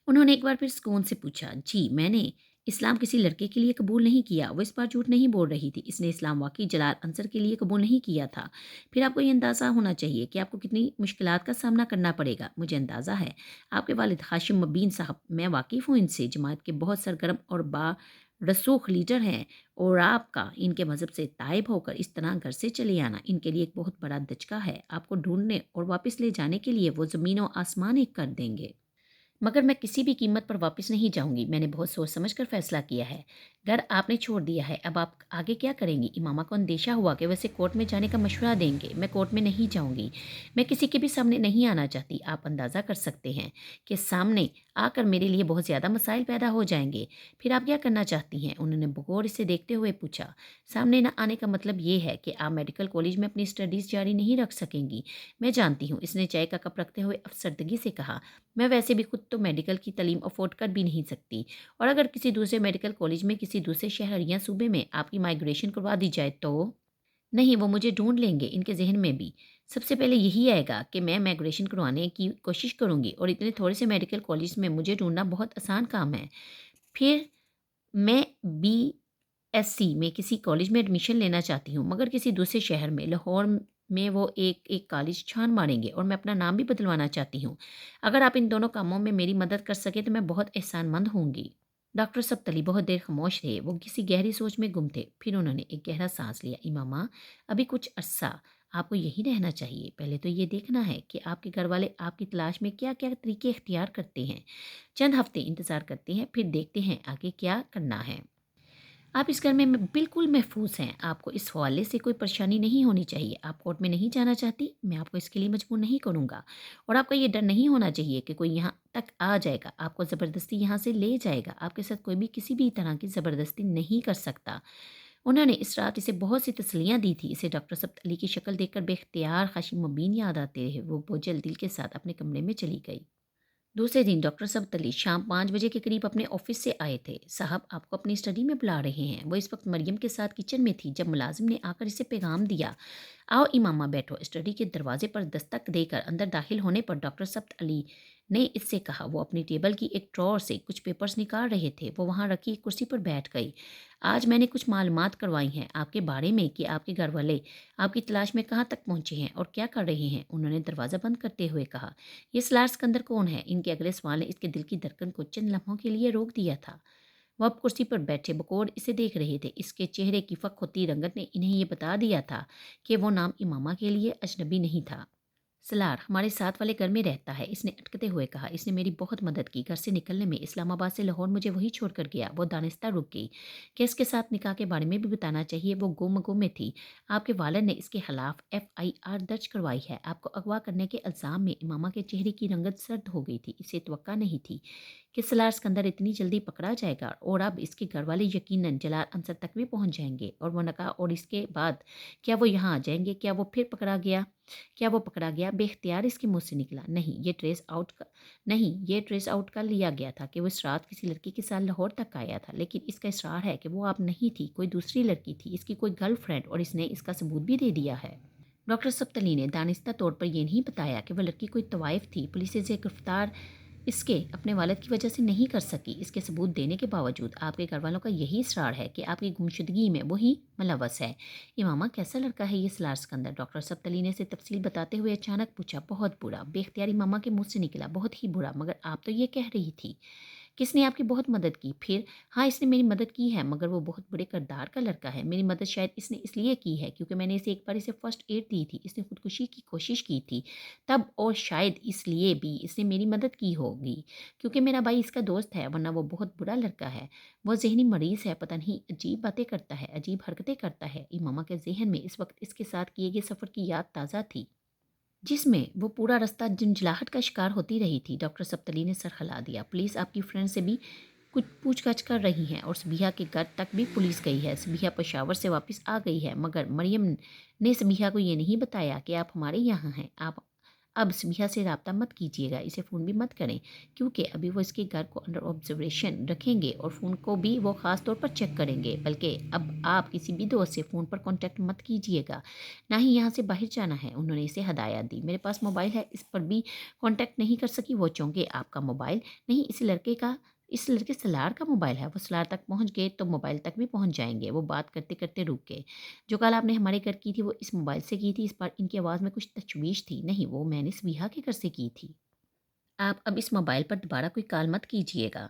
Speaker 1: उन्होंने एक बार फिर सुकून से पूछा। जी, मैंने इस्लाम किसी लड़के के लिए कबूल नहीं किया। वो इस बार झूठ नहीं बोल रही थी। इसने इस्लाम वाकई जलाल अंसर के लिए कबूल नहीं किया था। फिर आपको ये अंदाज़ा होना चाहिए कि आपको कितनी मुश्किलात का सामना करना पड़ेगा। मुझे अंदाज़ा है आपके वालिद हाशिम मबीन साहब, मैं वाकिफ़ हूँ इनसे, जमात के बहुत सरगर्म और रसूख लीडर हैं। और आपका इनके मज़हब से ताइब होकर इस तरह घर से चले आना इनके लिए एक बहुत बड़ा दचका है। आपको ढूंढने और वापस ले जाने के लिए वो ज़मीन और आसमान एक कर देंगे। मगर मैं किसी भी कीमत पर वापस नहीं जाऊंगी। मैंने बहुत सोच समझ कर फैसला किया है। घर आपने छोड़ दिया है, अब आप आगे क्या करेंगी? इमामा को अंदेशा हुआ कि वैसे कोर्ट में जाने का मशवरा देंगे। मैं कोर्ट में नहीं जाऊंगी। मैं किसी के भी सामने नहीं आना चाहती। आप अंदाज़ा कर सकते हैं कि सामने आकर मेरे लिए बहुत ज़्यादा मसाइल पैदा हो जाएंगे। फिर आप क्या करना चाहती हैं? उन्होंने बगौर इसे देखते हुए पूछा। सामने न आने का मतलब ये है कि आप मेडिकल कॉलेज में अपनी स्टडीज़ जारी नहीं रख सकेंगी। मैं जानती हूँ, इसने चाय का कप रखते हुए अफसरदगी से कहा। मैं वैसे भी खुद तो मेडिकल की तालीम अफोर्ड कर भी नहीं सकती, और अगर किसी दूसरे मेडिकल कॉलेज में किसी दूसरे शहर या सूबे में आपकी माइग्रेशन करवा दी जाए तो? नहीं, वो मुझे ढूंढ लेंगे। इनके जहन में भी सबसे पहले यही आएगा कि मैं माइग्रेशन करवाने की कोशिश करूंगी, और इतने थोड़े से मेडिकल कॉलेज में मुझे ढूंढना बहुत आसान काम है। फिर मैं बीएससी में किसी कॉलेज में एडमिशन लेना चाहती हूँ, मगर किसी दूसरे शहर में, लाहौर में वो एक एक कॉलेज छान मारेंगे, और मैं अपना नाम भी बदलवाना चाहती हूँ। अगर आप इन दोनों कामों में मेरी मदद कर सके तो मैं बहुत एहसानमंद होंगी। डॉक्टर सप्तली बहुत देर खामोश रहे। वो किसी गहरी सोच में गुम थे। फिर उन्होंने एक गहरा सांस लिया। इमामा, अभी कुछ अरसा आपको यही रहना चाहिए। पहले तो ये देखना है कि आपके घर वाले आपकी तलाश में क्या क्या तरीके इख्तियार करते हैं। चंद हफ्ते इंतज़ार करते हैं, फिर देखते हैं आगे क्या करना है। आप इस घर में बिल्कुल महफूज हैं। आपको इस हवाले से कोई परेशानी नहीं होनी चाहिए। आप कोर्ट में नहीं जाना चाहती, मैं आपको इसके लिए मजबूर नहीं करूँगा। और आपका ये डर नहीं होना चाहिए कि कोई यहाँ तक आ जाएगा, आपको ज़बरदस्ती यहाँ से ले जाएगा। आपके साथ कोई भी किसी भी तरह की ज़बरदस्ती नहीं कर सकता। उन्होंने इस रात इसे बहुत सी तसल्लियाँ दी थी। इसे डॉक्टर सब्त अली की शक्ल देखकर बेख्तियार हाशिम मुबीन याद आते रहे। वो बोझल दिल के साथ अपने कमरे में चली गई। दूसरे दिन डॉक्टर सबतली शाम 5 बजे के करीब अपने ऑफिस से आए थे। साहब, आपको अपनी स्टडी में बुला रहे हैं। वो इस वक्त मरियम के साथ किचन में थी जब मुलाजिम ने आकर इसे पैगाम दिया। आओ इमामा बैठो। स्टडी के दरवाजे पर दस्तक देकर अंदर दाखिल होने पर डॉक्टर सब्त अली ने इससे कहा। वो अपनी टेबल की एक ड्रॉअर से कुछ पेपर्स निकाल रहे थे। वो वहाँ रखी एक कुर्सी पर बैठ गई। आज मैंने कुछ मालूमात करवाई हैं आपके बारे में कि आपके घर वाले आपकी तलाश में कहाँ तक पहुँचे हैं और क्या कर रहे हैं, उन्होंने दरवाज़ा बंद करते हुए कहा। ये सलार सिकंदर कौन है? इनके अगले सवाल ने इसके दिल की धड़कन को चंद लम्हों के लिए रोक दिया था। वो अब कुर्सी पर बैठे बकौर इसे देख रहे थे। इसके चेहरे की फक होती रंगत ने इन्हें ये बता दिया था कि वो नाम इमामा के लिए अजनबी नहीं था। सलार हमारे साथ वाले घर में रहता है, इसने अटकते हुए कहा। इसने मेरी बहुत मदद की। घर से निकलने में इस्लामाबाद से लाहौर मुझे वही छोड़कर गया। वो दानिस्ता रुक गई कि इसके साथ निकाह के बारे में भी बताना चाहिए। वो गुम में थी। आपके वालिद ने इसके खिलाफ FIR दर्ज करवाई है। आपको अगवा करने के इल्ज़ाम में। इमामा के चेहरे की रंगत सर्द हो गई थी। इसे तवक्का नहीं थी कि सलार सिकंदर इतनी जल्दी पकड़ा जाएगा और अब इसके घर वाले यकीनन जलाल अंसर तक भी पहुंच जाएंगे। और वो नकाह और इसके बाद क्या वो यहाँ आ जाएंगे? क्या वो फिर पकड़ा गया? क्या वो पकड़ा गया? बेख्तियार इसके मुंह से निकला। नहीं, ये ट्रेस आउट कर लिया गया था कि वो इस रात किसी लड़की के साथ लाहौर तक आया था। लेकिन इसका इसरार है कि वो आप नहीं थी, कोई दूसरी लड़की थी, इसकी कोई गर्लफ्रेंड, और इसने इसका सबूत भी दे दिया है। डॉक्टर सप्तली ने दानिस्ता तौर पर यह नहीं बताया कि वह लड़की कोई तवाइफ थी। पुलिस इसे गिरफ्तार इसके अपने वालिद की वजह से नहीं कर सकी। इसके सबूत देने के बावजूद आपके घर वालों का यही इसरार है कि आपकी गुमशुदगी में वही मुलव्वस है। इमामा कैसा लड़का है ये सलार सिकंदर? डॉक्टर सप्तली ने इसे तफसील बताते हुए अचानक पूछा। बहुत बुरा, बेख्तियारी मामा के मुंह से निकला। बहुत ही बुरा, मगर आप तो ये कह रही थी। किसने आपकी बहुत मदद की? फिर हाँ, इसने मेरी मदद की है, मगर वो बहुत बड़े किरदार का लड़का है। मेरी मदद शायद इसने इसलिए की है क्योंकि मैंने इसे एक बार इसे फर्स्ट एड दी थी। इसने खुदकुशी की कोशिश की थी तब, और शायद इसलिए भी इसने मेरी मदद की होगी क्योंकि मेरा भाई इसका दोस्त है, वरना वो बहुत बुरा लड़का है। वो जहनी मरीज है, पता नहीं अजीब बातें करता है, अजीब हरकतें करता है। इमामा के जहन में इस वक्त इसके साथ किए गए सफ़र की याद ताज़ा थी जिसमें वो पूरा रास्ता झुंझलाहट का शिकार होती रही थी। डॉक्टर सप्तली ने सर हिला दिया। पुलिस आपकी फ्रेंड से भी कुछ पूछताछ कर रही है और सबिहा के घर तक भी पुलिस गई है। सबिहा पेशावर से वापस आ गई है, मगर मरियम ने सबिहा को ये नहीं बताया कि आप हमारे यहाँ हैं। आप अब सबिहा से रब्ता मत कीजिएगा, इसे फ़ोन भी मत करें क्योंकि अभी वो इसके घर को अंडर ऑब्जर्वेशन रखेंगे और फ़ोन को भी वो ख़ास तौर पर चेक करेंगे। बल्कि अब आप किसी भी दोस्त से फ़ोन पर कांटेक्ट मत कीजिएगा, ना ही यहाँ से बाहर जाना है। उन्होंने इसे हदायत दी। मेरे पास मोबाइल है, इस पर भी कांटेक्ट नहीं कर सकी। वो चौंके। आपका मोबाइल? नहीं, इस लड़के सलार का मोबाइल है। वो सलार तक पहुंच गए तो मोबाइल तक भी पहुंच जाएंगे। वो बात करते करते रुक गए। जो कल आपने हमारे घर की थी वो इस मोबाइल से की थी। इस बार इनकी आवाज़ में कुछ तशवीश थी। नहीं, वो मैंने सबिहा के घर से की थी। आप अब इस मोबाइल पर दोबारा कोई कॉल मत कीजिएगा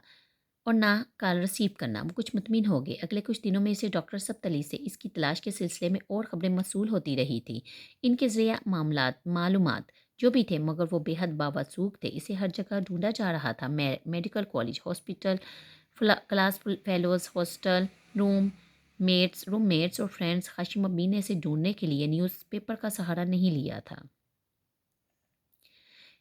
Speaker 1: और ना कॉल रिसीव करना। वो कुछ मुतमिन हो गए। अगले कुछ दिनों में इसे डॉक्टर सब्तली से इसकी तलाश के सिलसिले में और खबरें मौसूल होती रही थी। इनके ज़रिया मालूमात जो भी थे, मगर वो बेहद बावसूख थे। इसे हर जगह ढूंढा जा रहा था। Medical college, hospital, class fellows, hostel, roommates और फ्रेंड्स। हाशिम अब्बी ने इसे ढूंढने के लिए न्यूज़पेपर का सहारा नहीं लिया था।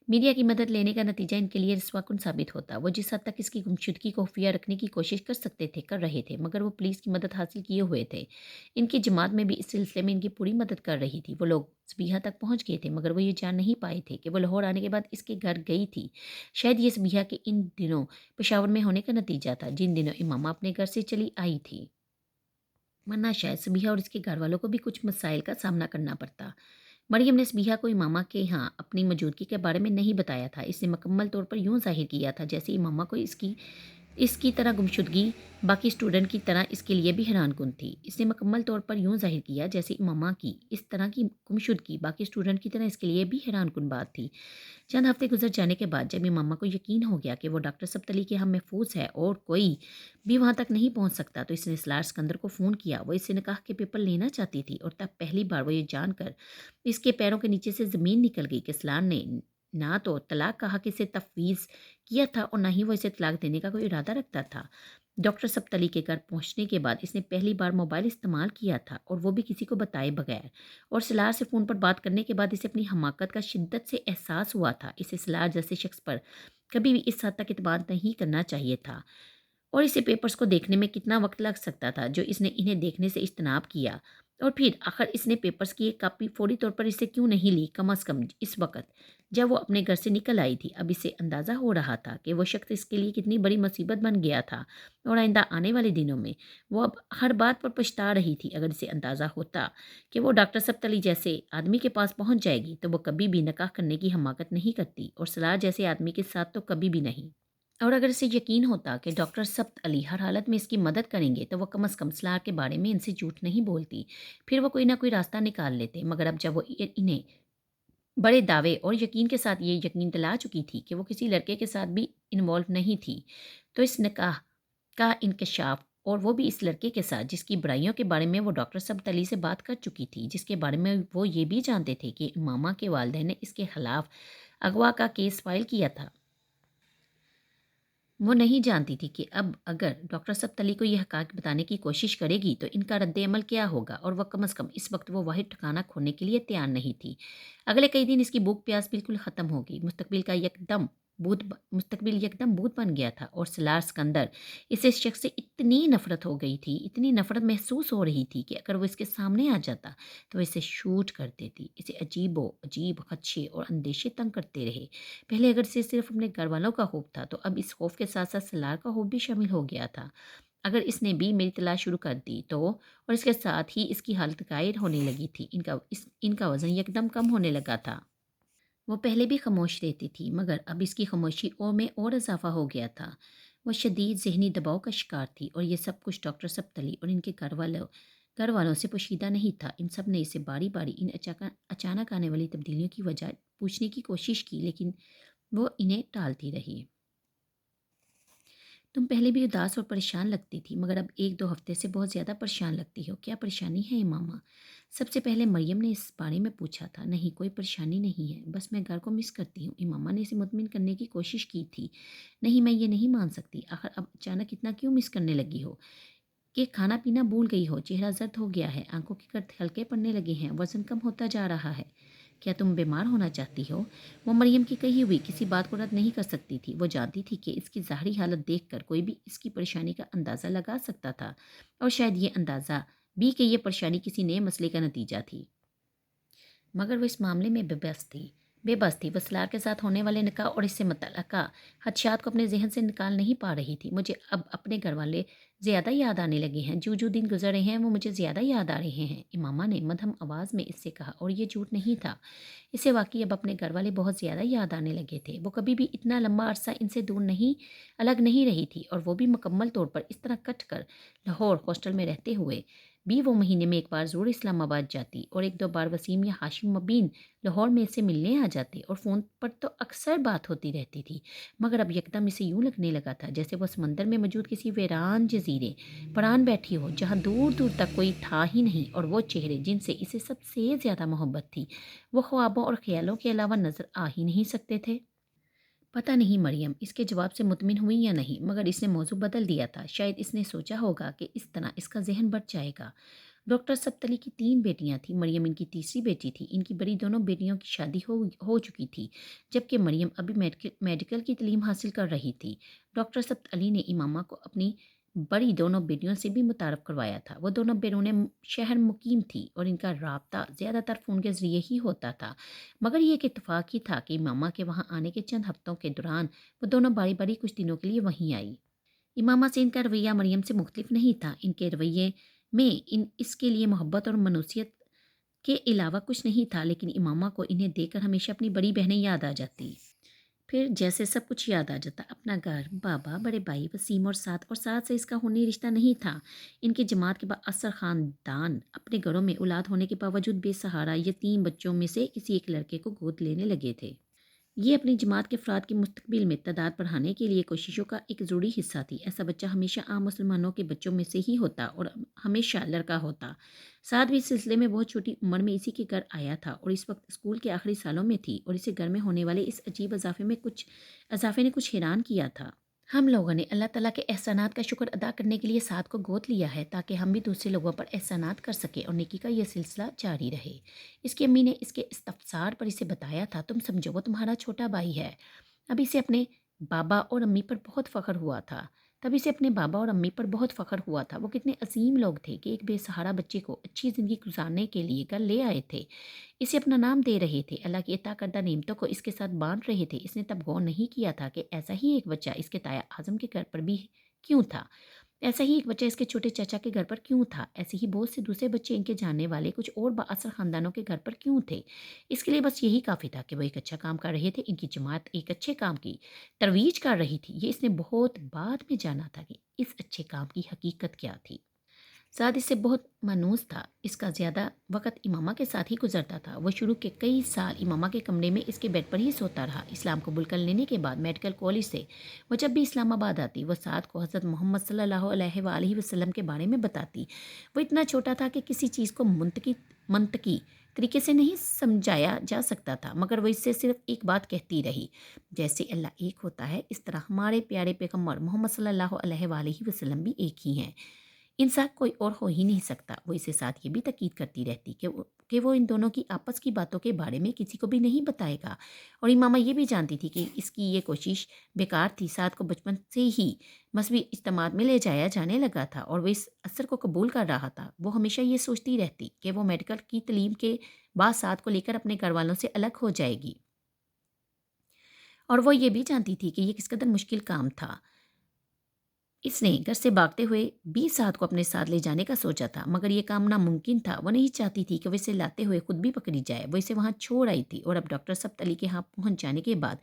Speaker 1: मीडिया की मदद लेने का नतीजा इनके लिए रस्वाकुन साबित होता। वो जिस हद तक इसकी गुमशुदगी को खुफिया रखने की कोशिश कर रहे थे, मगर वो पुलिस की मदद हासिल किए हुए थे। इनकी जमात में भी इस सिलसिले में इनकी पूरी मदद कर रही थी। वो लोग सबिहा तक पहुंच गए थे, मगर वो ये जान नहीं पाए थे कि वो लाहौर आने के बाद इसके घर गई थी। शायद ये सबिहा के इन दिनों पेशावर में होने का नतीजा था, जिन दिनों इमामा अपने घर से चली आई थी। वरना शायद सबिहा और इसके घर वालों को भी कुछ मसाइल का सामना करना पड़ता। मरियम ने सबिहा को इमामा के यहाँ अपनी मौजूदगी के बारे में नहीं बताया था। इसने मुकम्मल तौर पर यूँ ज़ाहिर किया था जैसे इमामा को इसकी इसकी तरह गुमशुदगी बाकी स्टूडेंट की तरह इसके लिए भी हैरानकुन थी। इसने मुकम्मल तौर पर यूँ ज़ाहिर किया जैसे इमामा की इस तरह की गुमशुदगी बाकी स्टूडेंट की तरह इसके लिए भी हैरानकुन बात थी। चंद हफ्ते गुजर जाने के बाद जब इमामा को यकीन हो गया कि वो डॉक्टर सब्तली के यहाँ महफूज है और कोई भी वहाँ तक नहीं पहुँच सकता, तो इसने सलार सिकंदर को फ़ोन किया। वो इससे निकाह के पेपर लेना चाहती थी और तब पहली बार वो ये जानकर इसके पैरों के नीचे से ज़मीन निकल गई कि सलार ने ना तो तलाक कहा कि इसे तफवीज़ किया था और ना ही वो इसे तलाक देने का कोई इरादा रखता था। डॉक्टर सब्तली के घर पहुंचने के बाद इसने पहली बार मोबाइल इस्तेमाल किया था और वो भी किसी को बताए बगैर। और सलार से फ़ोन पर बात करने के बाद इसे अपनी हमाकत का शिद्दत से एहसास हुआ था। इसे सलार जैसे शख्स पर कभी भी इस हद तक इत्मीनान नहीं करना चाहिए था। और इसे पेपर्स को देखने में कितना वक्त लग सकता था जो इसने इन्हें देखने से इज्तनाब किया। और फिर आखिर इसने पेपर्स की एक कॉपी फौरी तौर पर इसे क्यों नहीं ली, कम अज़ कम इस वक्त जब वो अपने घर से निकल आई थी। अब इसे अंदाज़ा हो रहा था कि वो शख्स इसके लिए कितनी बड़ी मुसीबत बन गया था, और आइंदा आने वाले दिनों में वो अब हर बात पर पछता रही थी। अगर इसे अंदाज़ा होता कि वो डॉक्टर सप्तली जैसे आदमी के पास पहुंच जाएगी तो वो कभी भी निकाह करने की हमाकत नहीं करती, और सलार जैसे आदमी के साथ तो कभी भी नहीं। और अगर इसे यकीन होता कि डॉक्टर सब्त अली हर हालत में इसकी मदद करेंगे तो वो कम अज़ कम सलार के बारे में इनसे झूठ नहीं बोलती। फिर वो कोई ना कोई रास्ता निकाल लेते। मगर अब जब वो इन्हें बड़े दावे और यकीन के साथ ये यकीन दिला चुकी थी कि वो किसी लड़के के साथ भी इन्वॉल्व नहीं थी, तो इस निकाह का इंकशाफ, और वो भी इस लड़के के साथ जिसकी बुराइयों के बारे में वो डॉक्टर सब्त अली से बात कर चुकी थी, जिसके बारे में वो ये भी जानते थे कि मामा के वालिदैन ने इसके खिलाफ अगवा का केस फाइल किया था। वो नहीं जानती थी कि अब अगर डॉक्टर सब्तली को यह हक़ाइक़ बताने की कोशिश करेगी तो इनका रद्द-ए-अमल क्या होगा, और वह कम से कम इस वक्त वो वाहिद ठिकाना खोने के लिए तैयार नहीं थी। अगले कई दिन इसकी भूख-प्यास बिल्कुल ख़त्म हो गई। मुस्तकबिल यकदम भूत बन गया था, और सलार सिकंदर इसे इस शख्स से इतनी नफ़रत हो गई थी, इतनी नफ़रत महसूस हो रही थी कि अगर वो इसके सामने आ जाता तो इसे शूट कर देती। इसे अजीब ख़दशे और अंदेशे तंग करते रहे। पहले अगर इसे सिर्फ अपने घर वालों का खौफ था, तो अब इस खौफ के साथ साथ सलार का खौफ भी शामिल हो गया था। अगर इसने भी मेरी तलाश शुरू कर दी तो, और इसके साथ ही इसकी हालत कायर होने लगी थी। इनका वज़न यकदम कम होने लगा था। वो पहले भी खामोश रहती थी, मगर अब इसकी खामोशी में और इजाफा हो गया था। वो शदीद ज़हनी दबाव का शिकार थी, और ये सब कुछ डॉक्टर सब्तली और इनके घर वालों से पोशीदा नहीं था। इन सब ने इसे बारी बारी इन अचानक आने वाली तब्दीलियों की वजह पूछने की कोशिश की, लेकिन वो इन्हें टालती रही। तुम पहले भी उदास और परेशान लगती थी, मगर अब 1-2 हफ्ते से बहुत ज़्यादा परेशान लगती हो। क्या परेशानी है इमामा? सबसे पहले मरियम ने इस बारे में पूछा था। नहीं, कोई परेशानी नहीं है, बस मैं घर को मिस करती हूँ। इमामा ने इसे मुतमिन करने की कोशिश की थी। नहीं, मैं ये नहीं मान सकती। आखिर अब अचानक इतना क्यों मिस करने लगी हो? कि खाना-पीना भूल गई हो, चेहरा ज़र्द हो गया है, आँखों के कर्द हल्के पड़ने लगे हैं, वज़न कम होता जा रहा है। क्या तुम बीमार होना चाहती हो? वो मरियम की कही हुई किसी बात को रद्द नहीं कर सकती थी। वो जानती थी कि इसकी ज़ाहिरी हालत देखकर कोई भी इसकी परेशानी का अंदाज़ा लगा सकता था, और शायद ये अंदाज़ा भी कि ये परेशानी किसी नए मसले का नतीजा थी। मगर वो इस मामले में बेबस थी। वो सलार के साथ होने वाले निकाह और इससे मुतल्लका खदशात को अपने ज़हन से निकाल नहीं पा रही थी। मुझे अब अपने घरवाले ज़्यादा याद आने लगे हैं। जो दिन गुज़र रहे हैं वो मुझे ज़्यादा याद आ रहे हैं, इमामा ने मध्यम आवाज़ में इससे कहा, और ये झूठ नहीं था। इसे वाक़ई अब अपने घरवाले बहुत ज़्यादा याद आने लगे थे। वो कभी भी इतना लंबा अरसा इनसे अलग नहीं रही थी, और वो भी मुकम्मल तौर पर इस तरह कट कर लाहौर हॉस्टल में रहते हुए भी वो महीने में एक बार ज़रूर इस्लामाबाद जाती, और 1-2 बार वसीम या हाशिम मबीन लाहौर में इसे मिलने आ जाते, और फ़ोन पर तो अक्सर बात होती रहती थी। मगर अब यकदम इसे यूँ लगने लगा था जैसे वो समंदर में मौजूद किसी वीरान जज़ीरे परान बैठी हो, जहाँ दूर दूर तक कोई था ही नहीं, और वो चेहरे जिनसे इसे सबसे ज़्यादा मोहब्बत थी वो ख्वाबों और ख्यालों के अलावा नज़र आ ही नहीं सकते थे। पता नहीं मरियम इसके जवाब से मुतमिन हुई या नहीं, मगर इसने मौजू बदल दिया था। शायद इसने सोचा होगा कि इस तरह इसका जहन बढ़ जाएगा। डॉक्टर सब्तली की 3 बेटियां थीं, मरियम इनकी तीसरी बेटी थी। इनकी बड़ी दोनों बेटियों की शादी हो चुकी थी, जबकि मरियम अभी मेडिकल की तालीम हासिल कर रही थी। डॉक्टर सब्त अली ने इमामा को अपनी बड़ी दोनों बेटियों से भी मुतारफ़ करवाया था। वो दोनों बैरून शहर मुकीम थी, और इनका राब्ता ज़्यादातर फ़ोन के ज़रिए ही होता था। मगर ये एक इत्तेफ़ाक ही था कि इमामा के वहाँ आने के चंद हफ़्तों के दौरान वो दोनों बारी-बारी कुछ दिनों के लिए वहीं आई। इमामा से इनका रवैया मरियम से मुख्तलिफ नहीं था। इनके रवैये में इसके लिए मोहब्बत और मनुसियत के अलावा कुछ नहीं था, लेकिन इमामा को इन्हें देखकर हमेशा अपनी बड़ी बहनें याद आ जाती। फिर जैसे सब कुछ याद आ जाता, अपना घर, बाबा, बड़े भाई वसीम, और साथ से इसका खूनी रिश्ता नहीं था। इनकी जमात के बाद असर ख़ानदान अपने घरों में औलाद होने के बावजूद बेसहारा यतीम बच्चों में से किसी एक लड़के को गोद लेने लगे थे। ये अपनी जमात के अफराद की मुस्तकबिल में तादाद बढ़ाने के लिए कोशिशों का एक ज़रूरी हिस्सा थी। ऐसा बच्चा हमेशा आम मुसलमानों के बच्चों में से ही होता, और हमेशा लड़का होता। साथ भी इस सिलसिले में बहुत छोटी उम्र में इसी के घर आया था, और इस वक्त स्कूल के आखिरी सालों में थी, और इसे घर में होने वाले इस अजीब इजाफे ने कुछ हैरान किया था। हम लोगों ने अल्लाह ताला के एहसानात का शुक्र अदा करने के लिए साथ को गोद लिया है, ताकि हम भी दूसरे लोगों पर एहसानात कर सकें और नेकी का यह सिलसिला जारी रहे। इसकी अम्मी ने इसके इस्तफसार पर इसे बताया था, तुम समझो वो तुम्हारा छोटा भाई है। अब इसे अपने बाबा और अम्मी पर बहुत फ़ख्र हुआ था। तब इसे अपने बाबा और अम्मी पर बहुत फ़ख्र हुआ था। वो कितने अज़ीम लोग थे कि एक बेसहारा बच्चे को अच्छी ज़िंदगी गुज़ारने के लिए घर ले आए थे। इसे अपना नाम दे रहे थे, अल्लाह की अता करदा नेमतों को इसके साथ बाँट रहे थे। इसने तब गौर नहीं किया था कि ऐसा ही एक बच्चा इसके ताया आज़म के घर पर भी क्यों था? ऐसा ही एक बच्चा इसके छोटे चाचा के घर पर क्यों था? ऐसे ही बहुत से दूसरे बच्चे इनके जानने वाले कुछ और बाअसर ख़ानदानों के घर पर क्यों थे? इसके लिए बस यही काफ़ी था कि वो एक अच्छा काम कर रहे थे, इनकी जमात एक अच्छे काम की तरवीज कर रही थी। ये इसने बहुत बाद में जाना था कि इस अच्छे काम की हकीकत क्या थी। साद इससे बहुत मायूस था। इसका ज़्यादा वक़्त इमामा के साथ ही गुज़रता था। वो शुरू के कई साल इमामा के कमरे में इसके बेड पर ही सोता रहा। इस्लाम कबूल कर लेने के बाद मेडिकल कॉलेज से वो जब भी इस्लामाबाद आती, वो साद को हज़रत मोहम्मद सल्लल्लाहु अलैहि वसल्लम के बारे में बताती। वो इतना छोटा था कि किसी चीज़ को मंतकी तरीके से नहीं समझाया जा सकता था, मगर वो इससे सिर्फ एक बात कहती रही, जैसे अल्लाह एक होता है, इस तरह हमारे प्यारे पैगम्बर मोहम्मद सल्लल्लाहु अलैहि वसल्लम भी एक ही हैं। इंसान कोई और हो ही नहीं सकता। वो इसे साथ ये भी ताकीद करती रहती कि वो इन दोनों की आपस की बातों के बारे में किसी को भी नहीं बताएगा। और इमामा ये भी जानती थी कि इसकी ये कोशिश बेकार थी। साद को बचपन से ही मसवी इज्तिमात में ले जाया जाने लगा था और वो इस असर को कबूल कर रहा था। वो हमेशा ये सोचती रहती कि वो मेडिकल की तालीम के बाद साद को लेकर अपने घर वालों से अलग हो जाएगी। और वो ये भी जानती थी कि ये किस कदर मुश्किल काम था। इसने घर से भागते हुए 20 साद को अपने साथ ले जाने का सोचा था, मगर ये काम नामुमकिन था। वो नहीं चाहती थी कि वो इसे लाते हुए खुद भी पकड़ी जाए। वो इसे वहाँ छोड़ आई थी और अब डॉक्टर सब्त अली के यहाँ पहुँच जाने के बाद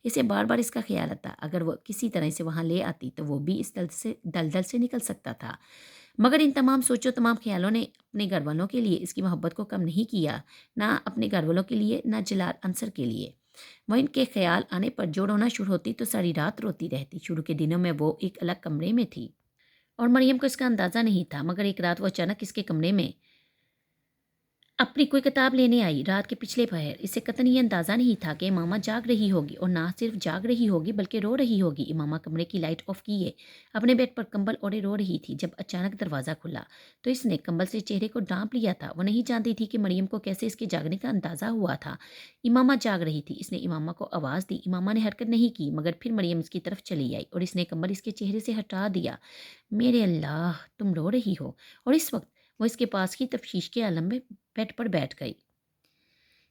Speaker 1: इसे बार बार इसका ख्याल आता, अगर वो किसी तरह इसे वहाँ ले आती तो वो भी इस दलदल से निकल सकता था। मगर इन तमाम सोचो तमाम ख्यालों ने अपने घर वालों के लिए इसकी मोहब्बत को कम नहीं किया, ना अपने घर वालों के लिए, ना जलाल अंसर के लिए। वह इनके ख्याल आने पर जो रोना शुरू होती तो सारी रात रोती रहती। शुरू के दिनों में वो एक अलग कमरे में थी और मरियम को इसका अंदाज़ा नहीं था, मगर एक रात वो अचानक इसके कमरे में अपनी कोई किताब लेने आई। रात के पिछले पहर इसे कतई ये अंदाज़ा नहीं था कि इमामा जाग रही होगी, और ना सिर्फ जाग रही होगी बल्कि रो रही होगी। इमामा कमरे की लाइट ऑफ किए अपने बेड पर कंबल ओढ़े रो रही थी जब अचानक दरवाज़ा खुला तो इसने कंबल से चेहरे को ढांप लिया था। वो नहीं जानती थी कि मरियम को कैसे इसके जागने का अंदाज़ा हुआ था। इमामा जाग रही थी। इसने इमामा को आवाज़ दी। इमामा ने हरकत नहीं की, मगर फिर मरियम इसकी तरफ चली आई और इसने कंबल इसके चेहरे से हटा दिया। मेरे अल्लाह, तुम रो रही हो। और इस वक्त वो इसके पास की तफ्शीश के आलम में बेड पर बैठ गई।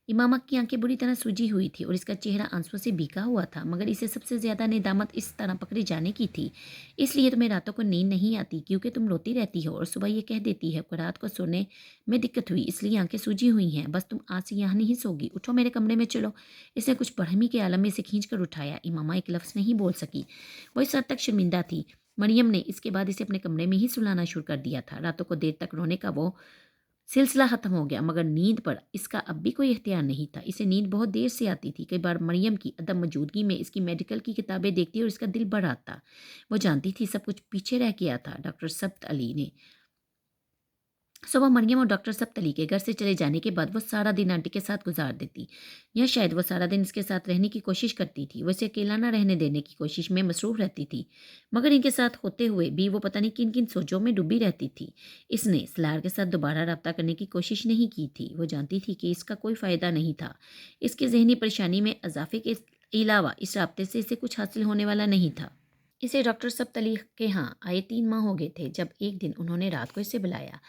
Speaker 1: इमामा की आंखें बुरी तरह सूजी हुई थी और इसका चेहरा आंसुओं से भीगा हुआ था, मगर इसे सबसे ज़्यादा नेदामत इस तरह पकड़े जाने की थी। इसलिए तुम्हें रातों को नींद नहीं आती क्योंकि तुम रोती रहती हो और सुबह ये कह देती है कि रात को सोने में दिक्कत हुई, इसलिए आंखें सूजी हुई हैं। बस तुम आज से यहाँ नहीं सोगी, उठो मेरे कमरे में चलो। इसने कुछ बरहमी के आलम में इसे खींच कर उठाया। इमामा एक लफ्ज़ नहीं बोल सकी। वो इस हद तक शर्मिंदा थी। मरियम ने इसके बाद इसे अपने कमरे में ही सुलाना शुरू कर दिया था। रातों को देर तक रोने का वो सिलसिला ख़त्म हो गया, मगर नींद पर इसका अब भी कोई इख्तियार नहीं था। इसे नींद बहुत देर से आती थी। कई बार मरियम की अदम मौजूदगी में इसकी मेडिकल की किताबें देखती और इसका दिल भर आता। वो जानती थी सब कुछ पीछे रह गया था। डॉक्टर सब्त अली ने सुबह मरियम और डॉक्टर सब्त अली के घर से चले जाने के बाद वो सारा दिन आंटी के साथ गुजार देती, या शायद वो सारा दिन इसके साथ रहने की कोशिश करती थी। वो इसे अकेला ना रहने देने की कोशिश में मसरूफ़ रहती थी, मगर इनके साथ होते हुए भी वो पता नहीं किन किन सोचों में डूबी रहती थी। इसने सलार के साथ दोबारा रब्ता करने की कोशिश नहीं की थी। वो जानती थी कि इसका कोई फ़ायदा नहीं था। इसकी जहनी परेशानी में इजाफे के अलावा इस रब्ते से इसे कुछ हासिल होने वाला नहीं था। इसे डॉक्टर सब्त अली के यहाँ आए 3 माह हो गए थे जब एक दिन उन्होंने रात को इसे बुलाया।